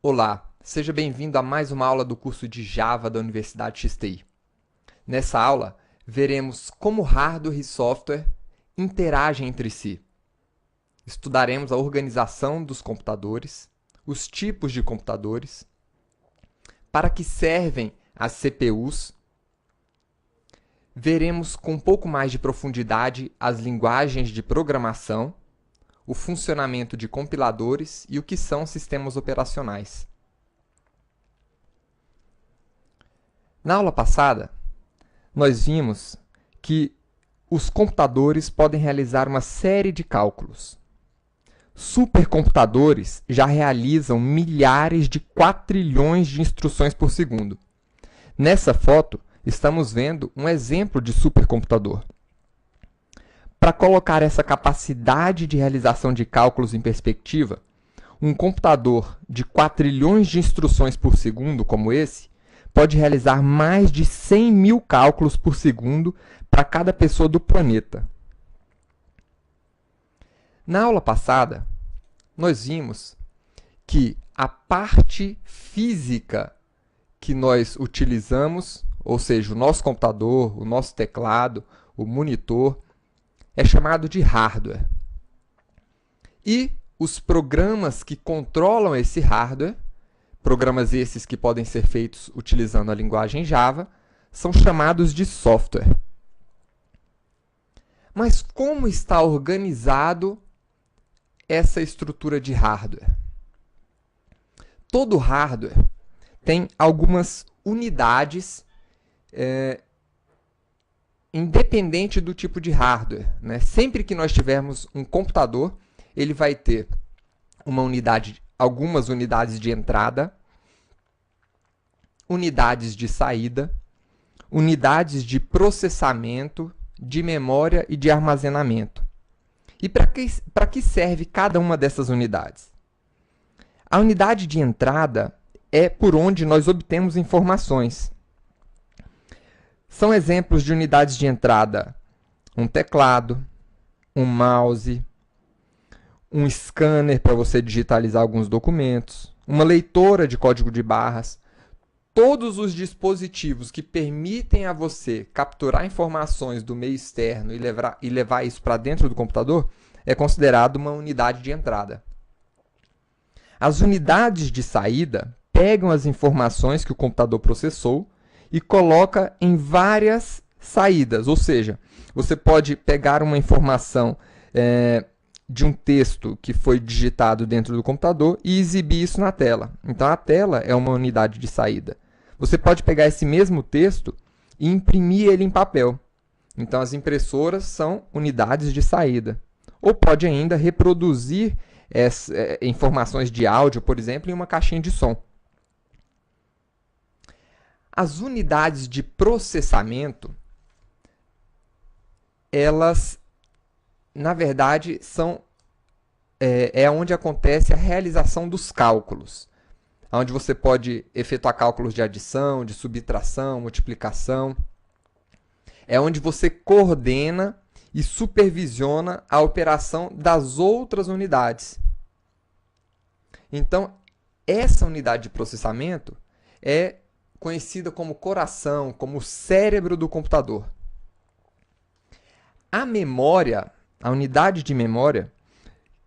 Olá, seja bem-vindo a mais uma aula do curso de Java da Universidade XTI. Nessa aula, veremos como hardware e software interagem entre si. Estudaremos a organização dos computadores, os tipos de computadores, para que servem as CPUs. Veremos com um pouco mais de profundidade as linguagens de programação, o funcionamento de compiladores e o que são sistemas operacionais. Na aula passada, nós vimos que os computadores podem realizar uma série de cálculos. Supercomputadores já realizam milhares de quatrilhões de instruções por segundo. Nessa foto, estamos vendo um exemplo de supercomputador. Para colocar essa capacidade de realização de cálculos em perspectiva, um computador de quatrilhões de instruções por segundo, como esse, pode realizar mais de 100 mil cálculos por segundo para cada pessoa do planeta. Na aula passada, nós vimos que a parte física que nós utilizamos, ou seja, o nosso computador, o nosso teclado, o monitor, é chamado de hardware. E os programas que controlam esse hardware, programas esses que podem ser feitos utilizando a linguagem Java, são chamados de software. Mas como está organizado essa estrutura de hardware? Todo hardware tem algumas unidades independente do tipo de hardware, né? Sempre que nós tivermos um computador, ele vai ter algumas unidades de entrada, unidades de saída, unidades de processamento, de memória e de armazenamento. E para que serve cada uma dessas unidades? A unidade de entrada é por onde nós obtemos informações. São exemplos de unidades de entrada: um teclado, um mouse, um scanner para você digitalizar alguns documentos, uma leitora de código de barras. Todos os dispositivos que permitem a você capturar informações do meio externo e levar isso para dentro do computador é considerado uma unidade de entrada. As unidades de saída pegam as informações que o computador processou e coloca em várias saídas, ou seja, você pode pegar uma informação de um texto que foi digitado dentro do computador e exibir isso na tela. Então, a tela é uma unidade de saída. Você pode pegar esse mesmo texto e imprimir ele em papel. Então, as impressoras são unidades de saída. Ou pode ainda reproduzir informações de áudio, por exemplo, em uma caixinha de som. As unidades de processamento, elas, na verdade, é onde acontece a realização dos cálculos, onde você pode efetuar cálculos de adição, de subtração, multiplicação. É onde você coordena e supervisiona a operação das outras unidades. Então, essa unidade de processamento é conhecida como coração, como o cérebro do computador. A memória, a unidade de memória,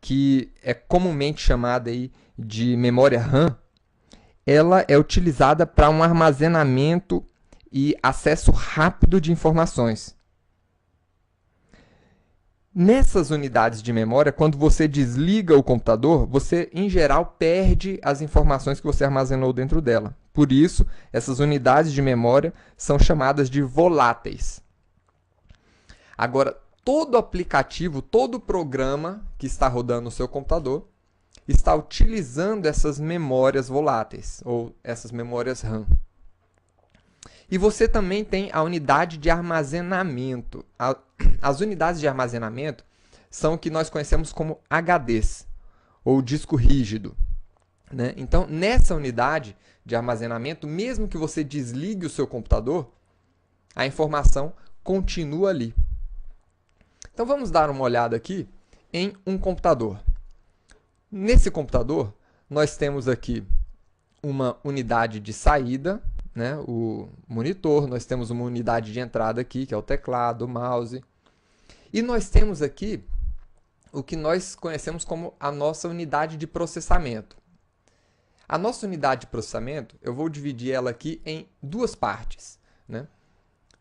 que é comumente chamada aí de memória RAM, ela é utilizada para um armazenamento e acesso rápido de informações. Nessas unidades de memória, quando você desliga o computador, você, em geral, perde as informações que você armazenou dentro dela. Por isso, essas unidades de memória são chamadas de voláteis. Agora, todo aplicativo, todo programa que está rodando no seu computador está utilizando essas memórias voláteis, ou essas memórias RAM. E você também tem a unidade de armazenamento. As unidades de armazenamento são o que nós conhecemos como HDs, ou disco rígido, né? Então, nessa unidade de armazenamento, mesmo que você desligue o seu computador, a informação continua ali. Então, vamos dar uma olhada aqui em um computador. Nesse computador, nós temos aqui uma unidade de saída, né, o monitor, nós temos uma unidade de entrada aqui, que é o teclado, o mouse, e nós temos aqui o que nós conhecemos como a nossa unidade de processamento. A nossa unidade de processamento, eu vou dividir ela aqui em duas partes, né?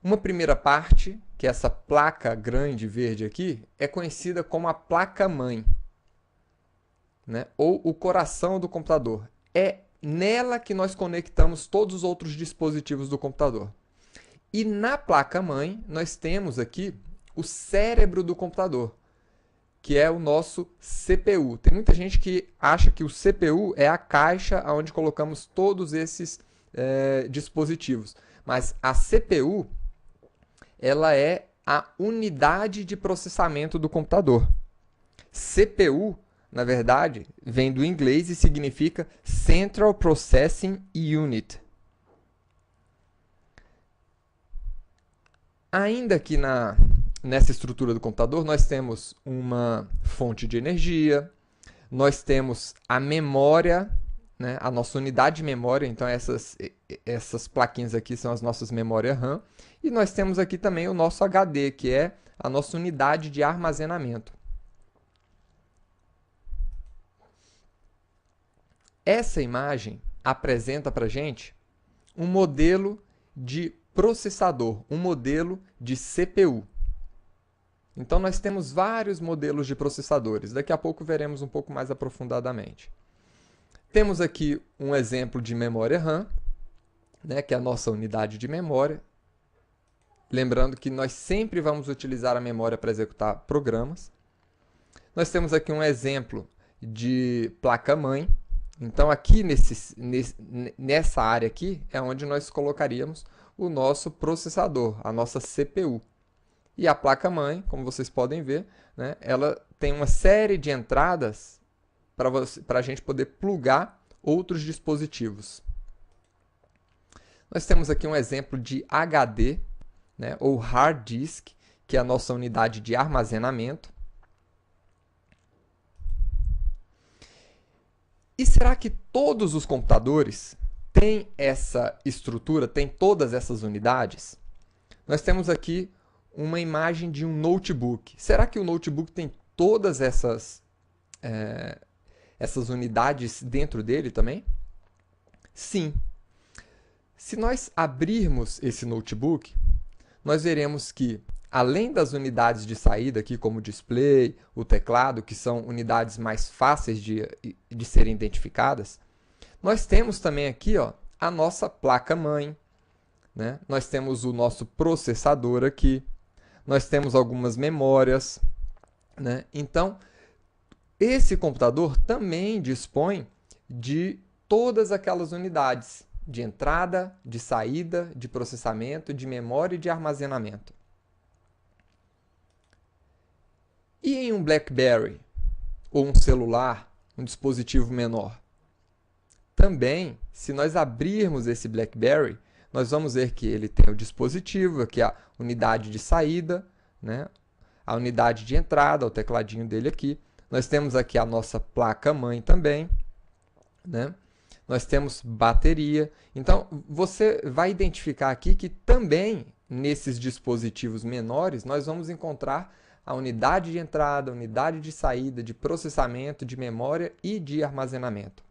Uma primeira parte, que é essa placa grande verde aqui, é conhecida como a placa-mãe, né? Ou o coração do computador. É nela que nós conectamos todos os outros dispositivos do computador. E na placa-mãe, nós temos aqui o cérebro do computador, que é o nosso CPU. Tem muita gente que acha que o CPU é a caixa onde colocamos todos esses dispositivos. Mas a CPU, ela é a unidade de processamento do computador. CPU, na verdade, vem do inglês e significa Central Processing Unit. Ainda que nessa estrutura do computador, nós temos uma fonte de energia, nós temos a memória, né, a nossa unidade de memória, então essas plaquinhas aqui são as nossas memórias RAM, e nós temos aqui também o nosso HD, que é a nossa unidade de armazenamento. Essa imagem apresenta para a gente um modelo de processador, um modelo de CPU. Então, nós temos vários modelos de processadores. Daqui a pouco veremos um pouco mais aprofundadamente. Temos aqui um exemplo de memória RAM, né, que é a nossa unidade de memória. Lembrando que nós sempre vamos utilizar a memória para executar programas. Nós temos aqui um exemplo de placa-mãe. Então, aqui nessa área aqui é onde nós colocaríamos o nosso processador, a nossa CPU. E a placa-mãe, como vocês podem ver, né, ela tem uma série de entradas para a gente poder plugar outros dispositivos. Nós temos aqui um exemplo de HD, né, ou Hard Disk, que é a nossa unidade de armazenamento. E será que todos os computadores têm essa estrutura, têm todas essas unidades? Nós temos aqui uma imagem de um notebook. Será que o notebook tem todas essas unidades dentro dele também? Sim. Se nós abrirmos esse notebook, nós veremos que, além das unidades de saída, aqui como o display, o teclado, que são unidades mais fáceis de serem identificadas, nós temos também aqui, ó, a nossa placa-mãe, né? Nós temos o nosso processador aqui, nós temos algumas memórias, né? Então, esse computador também dispõe de todas aquelas unidades de entrada, de saída, de processamento, de memória e de armazenamento. E em um BlackBerry, ou um celular, um dispositivo menor? Também, se nós abrirmos esse BlackBerry, nós vamos ver que ele tem o dispositivo, aqui a unidade de saída, né? A unidade de entrada, o tecladinho dele aqui. Nós temos aqui a nossa placa-mãe também, né? Nós temos bateria. Então, você vai identificar aqui que também nesses dispositivos menores nós vamos encontrar a unidade de entrada, a unidade de saída, de processamento, de memória e de armazenamento.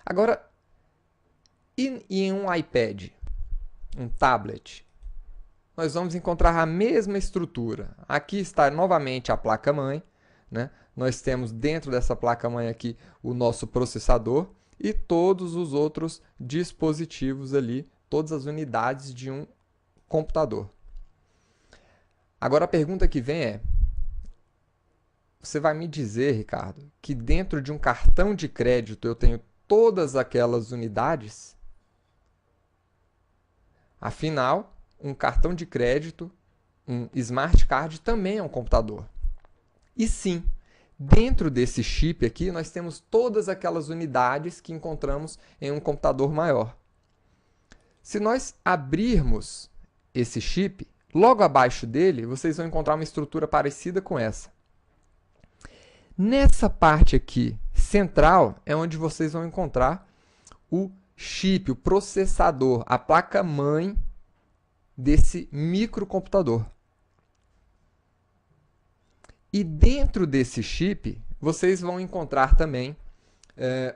Agora, e em um iPad, um tablet, nós vamos encontrar a mesma estrutura. Aqui está novamente a placa-mãe, né? Nós temos dentro dessa placa-mãe aqui o nosso processador e todos os outros dispositivos ali, todas as unidades de um computador. Agora a pergunta que vem é: você vai me dizer, Ricardo, que dentro de um cartão de crédito eu tenho todas aquelas unidades? Afinal, um cartão de crédito, um smart card, também é um computador. E sim, dentro desse chip aqui, nós temos todas aquelas unidades que encontramos em um computador maior. Se nós abrirmos esse chip, logo abaixo dele, vocês vão encontrar uma estrutura parecida com essa. Nessa parte aqui central é onde vocês vão encontrar o chip, o processador, a placa-mãe desse microcomputador. E dentro desse chip, vocês vão encontrar também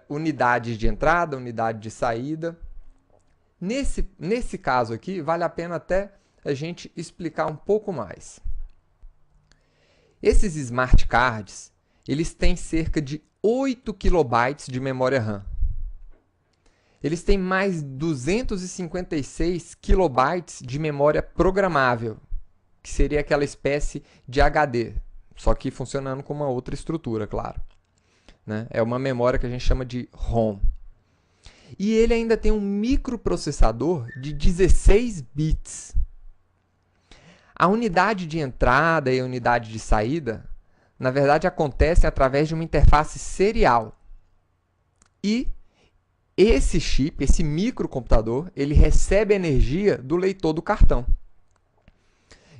unidades de entrada, unidade de saída. Nesse caso aqui, vale a pena até a gente explicar um pouco mais. Esses smart cards, eles têm cerca de 8 KB de memória RAM. Eles têm mais 256 KB de memória programável, que seria aquela espécie de HD, só que funcionando com uma outra estrutura, claro. Né? É uma memória que a gente chama de ROM. E ele ainda tem um microprocessador de 16 bits. A unidade de entrada e a unidade de saída, na verdade, acontecem através de uma interface serial. E esse chip, esse microcomputador, ele recebe energia do leitor do cartão.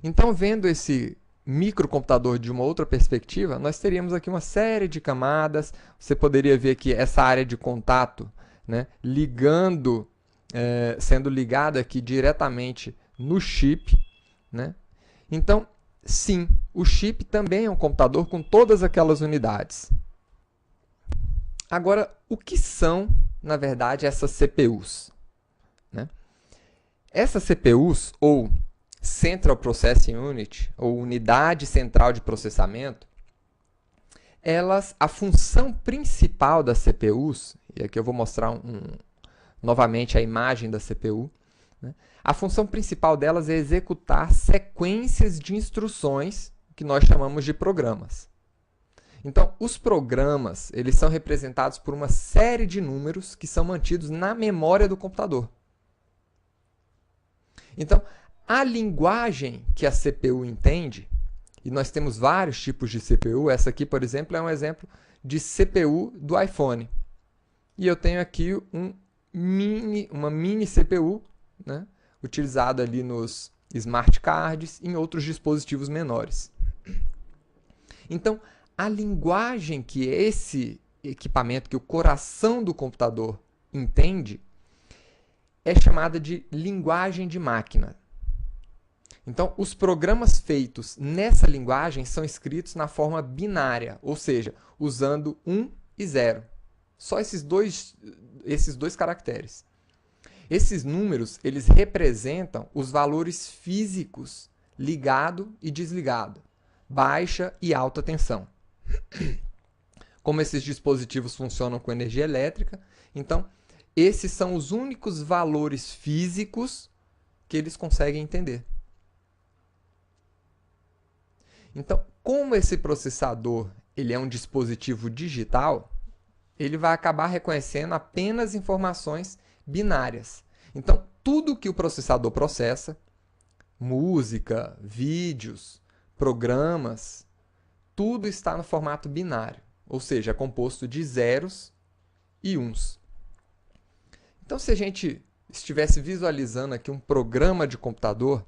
Então, vendo esse microcomputador de uma outra perspectiva, nós teríamos aqui uma série de camadas. Você poderia ver que essa área de contato, né, sendo ligada aqui diretamente no chip, né? Então, sim, o chip também é um computador com todas aquelas unidades. Agora, o que são, na verdade, essas CPUs? Né? Essas CPUs, ou Central Processing Unit, ou Unidade Central de Processamento, a função principal das CPUs, e aqui eu vou mostrar novamente a imagem da CPU, né? A função principal delas é executar sequências de instruções que nós chamamos de programas. Então, os programas, eles são representados por uma série de números que são mantidos na memória do computador. Então, a linguagem que a CPU entende, e nós temos vários tipos de CPU, essa aqui, por exemplo, é um exemplo de CPU do iPhone. E eu tenho aqui uma mini CPU, né, utilizada ali nos smart cards e em outros dispositivos menores. Então, a linguagem que esse equipamento, que o coração do computador entende, é chamada de linguagem de máquina. Então, os programas feitos nessa linguagem são escritos na forma binária, ou seja, usando 1 e 0. Só esses dois caracteres. Esses números, eles representam os valores físicos ligado e desligado, baixa e alta tensão. Como esses dispositivos funcionam com energia elétrica, então esses são os únicos valores físicos que eles conseguem entender. Então, como esse processador ele é um dispositivo digital, ele vai acabar reconhecendo apenas informações binárias. Então, tudo que o processador processa, música, vídeos, programas, tudo está no formato binário, ou seja, é composto de zeros e uns. Então, se a gente estivesse visualizando aqui um programa de computador,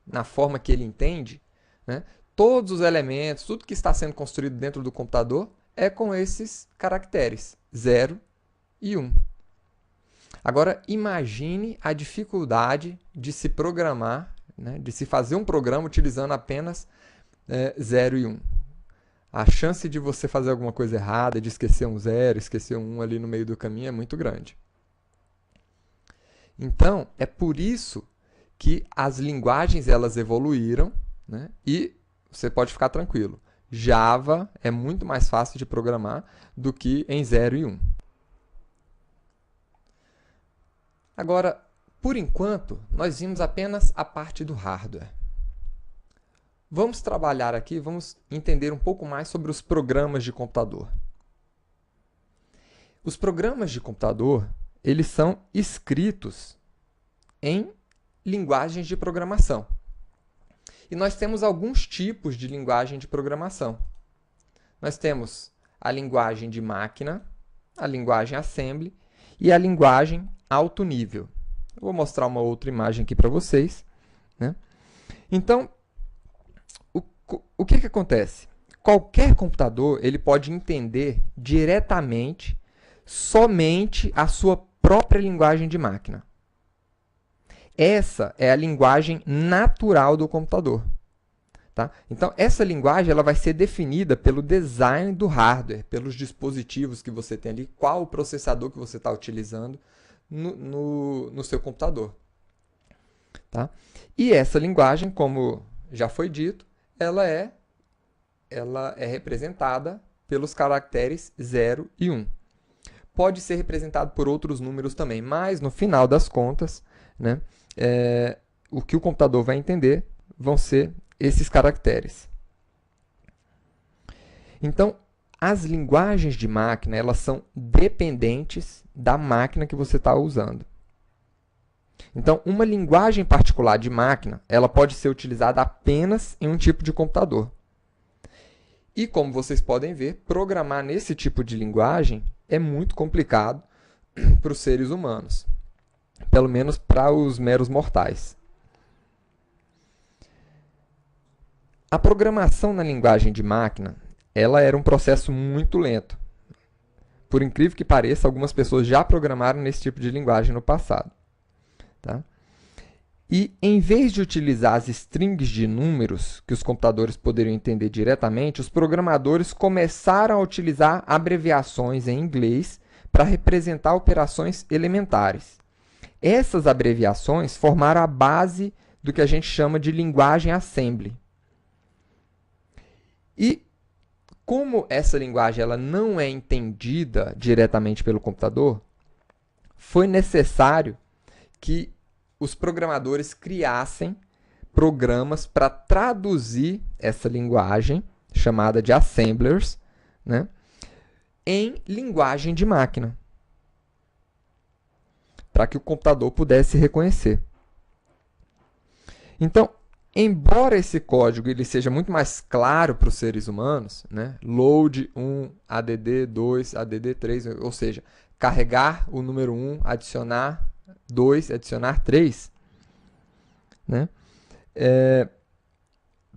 na forma que ele entende, né, todos os elementos, tudo que está sendo construído dentro do computador é com esses caracteres, 0 e 1. Agora, imagine a dificuldade de se programar, né, de se fazer um programa utilizando apenas 0 e 1. A chance de você fazer alguma coisa errada, de esquecer um 0, esquecer um 1 ali no meio do caminho é muito grande. Então, é por isso que as linguagens elas evoluíram, né, e você pode ficar tranquilo. Java é muito mais fácil de programar do que em 0 e 1. Agora, por enquanto, nós vimos apenas a parte do hardware. Vamos trabalhar aqui, vamos entender um pouco mais sobre os programas de computador. Os programas de computador, eles são escritos em linguagens de programação. E nós temos alguns tipos de linguagem de programação. Nós temos a linguagem de máquina, a linguagem assembly e a linguagem alto nível. Eu vou mostrar uma outra imagem aqui para vocês, né? Então, o que acontece? Qualquer computador ele pode entender diretamente somente a sua própria linguagem de máquina. Essa é a linguagem natural do computador. Tá? Então, essa linguagem ela vai ser definida pelo design do hardware, pelos dispositivos que você tem ali, qual o processador que você está utilizando no seu computador. Tá? E essa linguagem, como já foi dito, ela é representada pelos caracteres 0 e 1. Pode ser representado por outros números também, mas no final das contas, né, o que o computador vai entender vão ser esses caracteres. Então, as linguagens de máquina elas são dependentes da máquina que você está usando. Então, uma linguagem particular de máquina ela pode ser utilizada apenas em um tipo de computador. E como vocês podem ver, programar nesse tipo de linguagem é muito complicado para os seres humanos, pelo menos para os meros mortais. A programação na linguagem de máquina ela era um processo muito lento. Por incrível que pareça, algumas pessoas já programaram nesse tipo de linguagem no passado. Tá? E, em vez de utilizar as strings de números que os computadores poderiam entender diretamente, os programadores começaram a utilizar abreviações em inglês para representar operações elementares. Essas abreviações formaram a base do que a gente chama de linguagem assembly. E, como essa linguagem ela não é entendida diretamente pelo computador, foi necessário que os programadores criassem programas para traduzir essa linguagem, chamada de assemblers, né, em linguagem de máquina, para que o computador pudesse reconhecer. Então, embora esse código ele seja muito mais claro para os seres humanos, né, load 1, add 2, add 3, ou seja, carregar o número 1, adicionar 2, adicionar 3, né?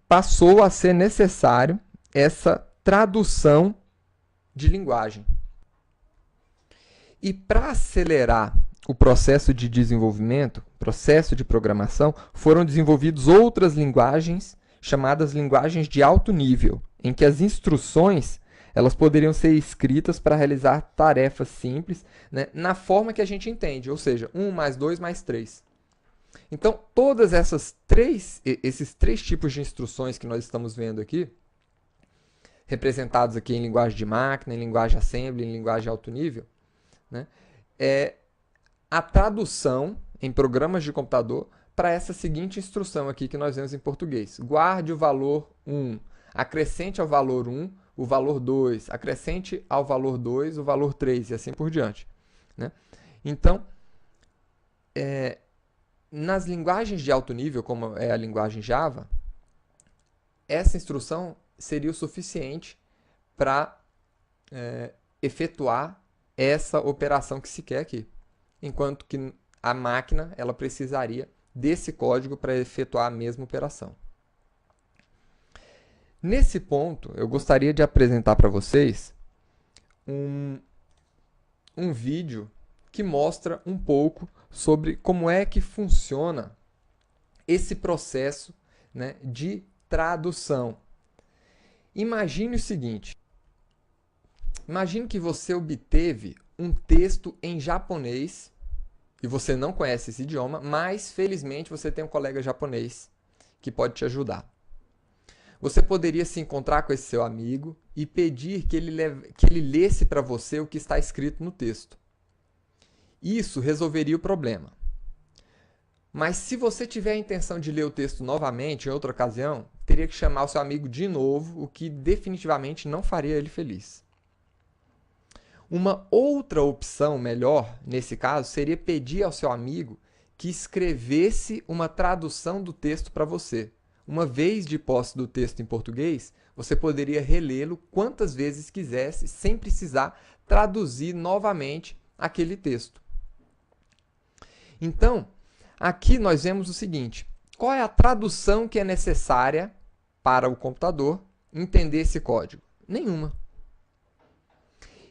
Passou a ser necessário essa tradução de linguagem. E para acelerar o processo de desenvolvimento, processo de programação, foram desenvolvidas outras linguagens chamadas linguagens de alto nível, em que as instruções elas poderiam ser escritas para realizar tarefas simples, né, na forma que a gente entende, ou seja, 1 mais 2 mais 3. Então, todas esses três tipos de instruções que nós estamos vendo aqui, representados aqui em linguagem de máquina, em linguagem assembly, em linguagem de alto nível, né, é a tradução em programas de computador para essa seguinte instrução aqui que nós vemos em português. Guarde o valor 1, acrescente ao valor 1 o valor 2, acrescente ao valor 2 o valor 3 e assim por diante. Né? Então, nas linguagens de alto nível, como é a linguagem Java, essa instrução seria o suficiente para efetuar essa operação que se quer aqui. Enquanto que a máquina ela precisaria desse código para efetuar a mesma operação. Nesse ponto, eu gostaria de apresentar para vocês um vídeo que mostra um pouco sobre como é que funciona esse processo, né, de tradução. Imagine o seguinte, imagine que você obteve um texto em japonês e você não conhece esse idioma, mas felizmente você tem um colega japonês que pode te ajudar. Você poderia se encontrar com esse seu amigo e pedir que ele lesse para você o que está escrito no texto. Isso resolveria o problema. Mas se você tiver a intenção de ler o texto novamente, em outra ocasião, teria que chamar o seu amigo de novo, o que definitivamente não faria ele feliz. Uma outra opção melhor, nesse caso, seria pedir ao seu amigo que escrevesse uma tradução do texto para você. Uma vez de posse do texto em português, você poderia relê-lo quantas vezes quisesse, sem precisar traduzir novamente aquele texto. Então, aqui nós vemos o seguinte: qual é a tradução que é necessária para o computador entender esse código? Nenhuma.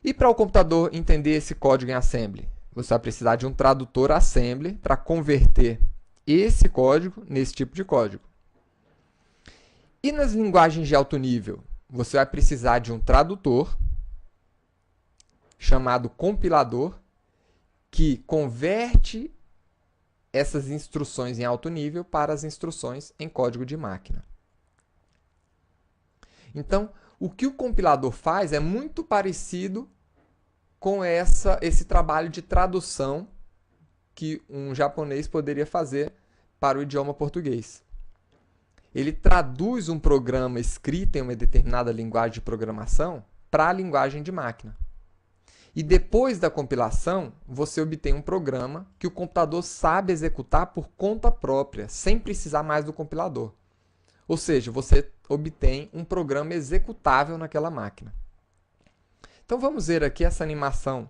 E para o computador entender esse código em assembly? Você vai precisar de um tradutor assembly para converter esse código nesse tipo de código. E nas linguagens de alto nível? Você vai precisar de um tradutor chamado compilador que converte essas instruções em alto nível para as instruções em código de máquina. Então, o que o compilador faz é muito parecido com esse trabalho de tradução que um japonês poderia fazer para o idioma português. Ele traduz um programa escrito em uma determinada linguagem de programação para a linguagem de máquina. E depois da compilação, você obtém um programa que o computador sabe executar por conta própria, sem precisar mais do compilador. Ou seja, você obtém um programa executável naquela máquina. Então vamos ver aqui essa animação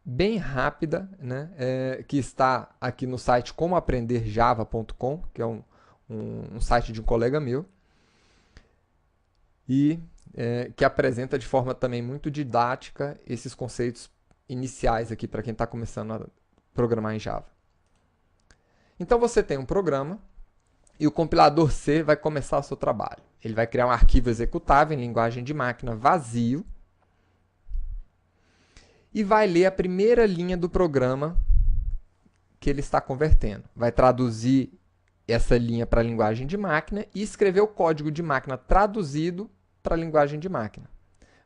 bem rápida, né, que está aqui no site comoaprenderjava.com, que é um site de um colega meu, e que apresenta de forma também muito didática esses conceitos iniciais aqui para quem está começando a programar em Java. Então você tem um programa e o compilador C vai começar o seu trabalho. Ele vai criar um arquivo executável em linguagem de máquina vazio e vai ler a primeira linha do programa que ele está convertendo. Vai traduzir essa linha para a linguagem de máquina e escrever o código de máquina traduzido para a linguagem de máquina.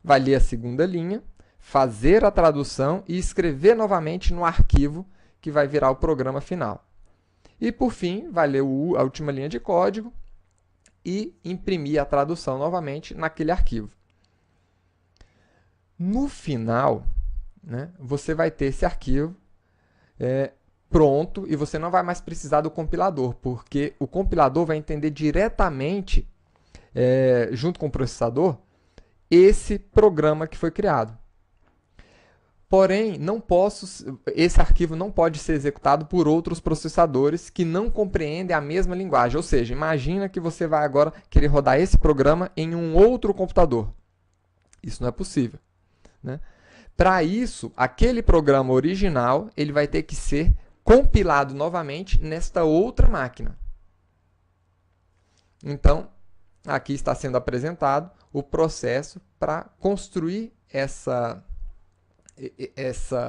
Vai ler a segunda linha, fazer a tradução e escrever novamente no arquivo que vai virar o programa final. E, por fim, vai ler a última linha de código e imprimir a tradução novamente naquele arquivo. No final, né, você vai ter esse arquivo pronto e você não vai mais precisar do compilador, porque o compilador vai entender diretamente, junto com o processador, esse programa que foi criado. Porém, esse arquivo não pode ser executado por outros processadores que não compreendem a mesma linguagem. Ou seja, imagina que você vai agora querer rodar esse programa em um outro computador. Isso não é possível, né? Para isso, aquele programa original ele vai ter que ser compilado novamente nesta outra máquina. Então, aqui está sendo apresentado o processo para construir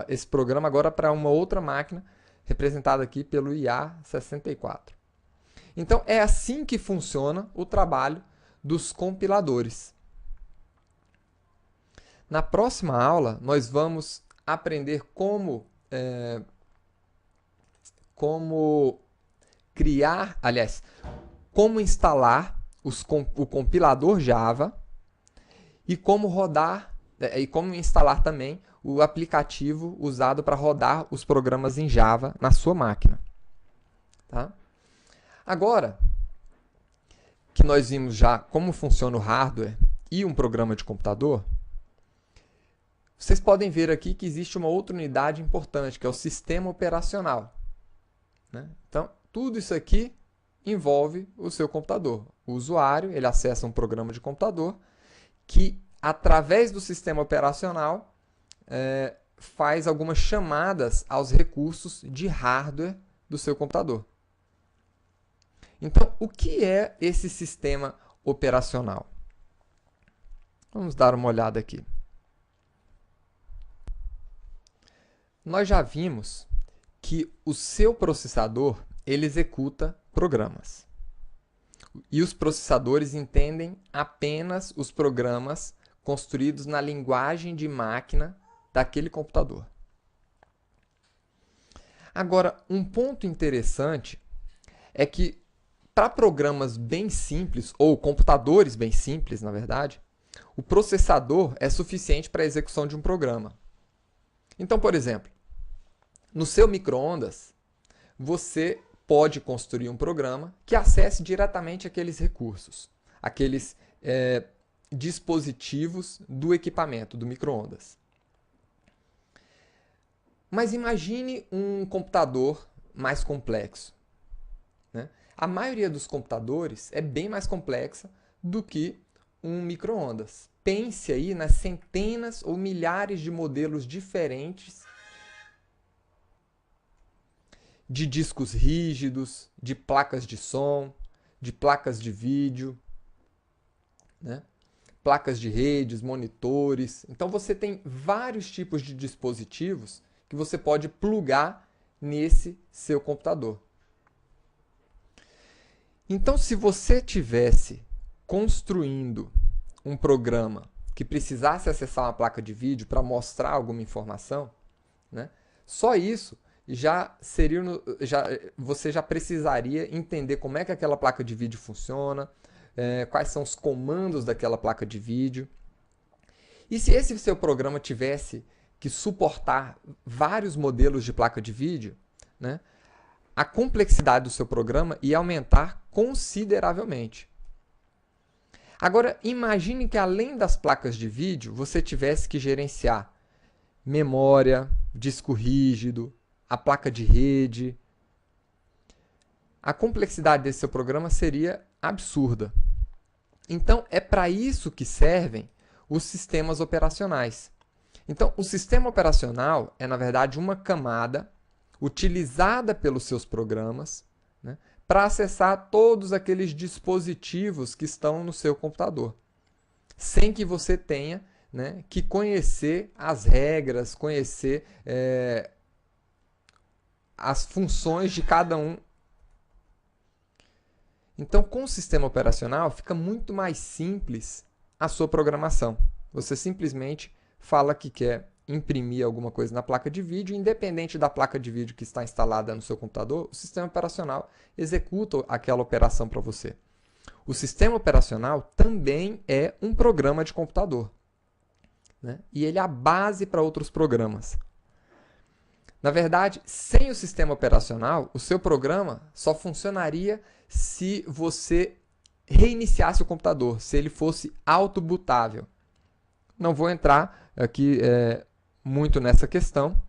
esse programa agora para uma outra máquina, representada aqui pelo IA64. Então, é assim que funciona o trabalho dos compiladores. Na próxima aula, nós vamos aprender como instalar o compilador Java e como rodar e como instalar também o aplicativo usado para rodar os programas em Java na sua máquina. Tá? Agora que nós vimos já como funciona o hardware e um programa de computador, vocês podem ver aqui que existe uma outra unidade importante, que é o sistema operacional, né? Então, tudo isso aqui envolve o seu computador. O usuário ele acessa um programa de computador que, através do sistema operacional, faz algumas chamadas aos recursos de hardware do seu computador. Então, o que é esse sistema operacional? Vamos dar uma olhada aqui. Nós já vimos que o seu processador ele executa programas. E os processadores entendem apenas os programas construídos na linguagem de máquina daquele computador. Agora, um ponto interessante é que para programas bem simples, ou computadores bem simples, na verdade, o processador é suficiente para a execução de um programa. Então, por exemplo, no seu micro-ondas, você pode construir um programa que acesse diretamente aqueles recursos, aqueles dispositivos do equipamento, do micro-ondas. Mas imagine um computador mais complexo, né? A maioria dos computadores é bem mais complexa do que um micro-ondas. Pense aí nas centenas ou milhares de modelos diferentes de discos rígidos, de placas de som, de placas de vídeo, né? Placas de redes, monitores. Então você tem vários tipos de dispositivos que você pode plugar nesse seu computador. Então, se você tivesse construindo um programa que precisasse acessar uma placa de vídeo para mostrar alguma informação, né, só isso você já precisaria entender como é que aquela placa de vídeo funciona, quais são os comandos daquela placa de vídeo. E se esse seu programa tivesse que suportar vários modelos de placa de vídeo, né, a complexidade do seu programa ia aumentar consideravelmente. Agora, imagine que além das placas de vídeo, você tivesse que gerenciar memória, disco rígido, a placa de rede. A complexidade desse seu programa seria absurda. Então, é para isso que servem os sistemas operacionais. Então, o sistema operacional é, na verdade, uma camada utilizada pelos seus programas, né, para acessar todos aqueles dispositivos que estão no seu computador, sem que você tenha, né, que conhecer as regras, conhecer as funções de cada um. Então, com o sistema operacional, fica muito mais simples a sua programação. Você simplesmente fala que quer imprimir alguma coisa na placa de vídeo, independente da placa de vídeo que está instalada no seu computador, o sistema operacional executa aquela operação para você. O sistema operacional também é um programa de computador, né? E ele é a base para outros programas. Na verdade, sem o sistema operacional, o seu programa só funcionaria se você reiniciasse o computador, se ele fosse autobootável. Não vou entrar aqui muito nessa questão,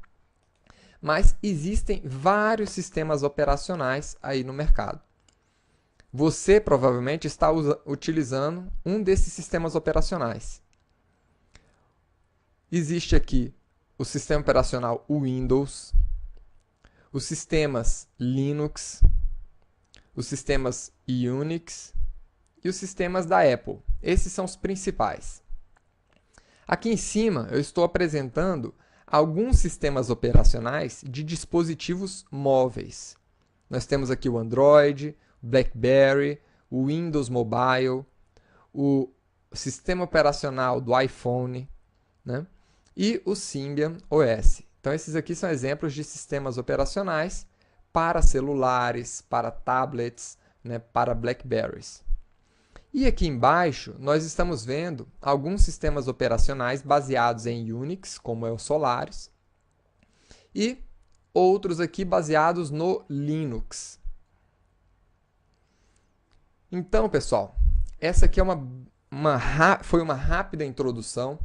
mas existem vários sistemas operacionais aí no mercado. Você provavelmente está utilizando um desses sistemas operacionais. Existe aqui o sistema operacional Windows, os sistemas Linux, os sistemas Unix e os sistemas da Apple. Esses são os principais. Aqui em cima eu estou apresentando alguns sistemas operacionais de dispositivos móveis. Nós temos aqui o Android, o BlackBerry, o Windows Mobile, o sistema operacional do iPhone, né, e o Symbian OS. Então esses aqui são exemplos de sistemas operacionais para celulares, para tablets, né, para Blackberries. E aqui embaixo, nós estamos vendo alguns sistemas operacionais baseados em Unix, como é o Solaris, e outros aqui baseados no Linux. Então, pessoal, essa aqui é foi uma rápida introdução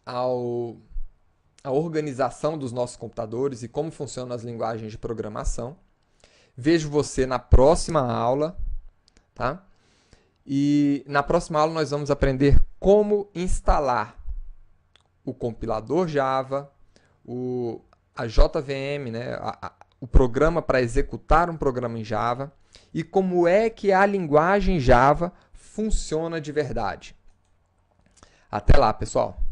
à organização dos nossos computadores e como funcionam as linguagens de programação. Vejo você na próxima aula, tá? E na próxima aula nós vamos aprender como instalar o compilador Java, a JVM, né, o programa para executar um programa em Java, e como é que a linguagem Java funciona de verdade. Até lá, pessoal!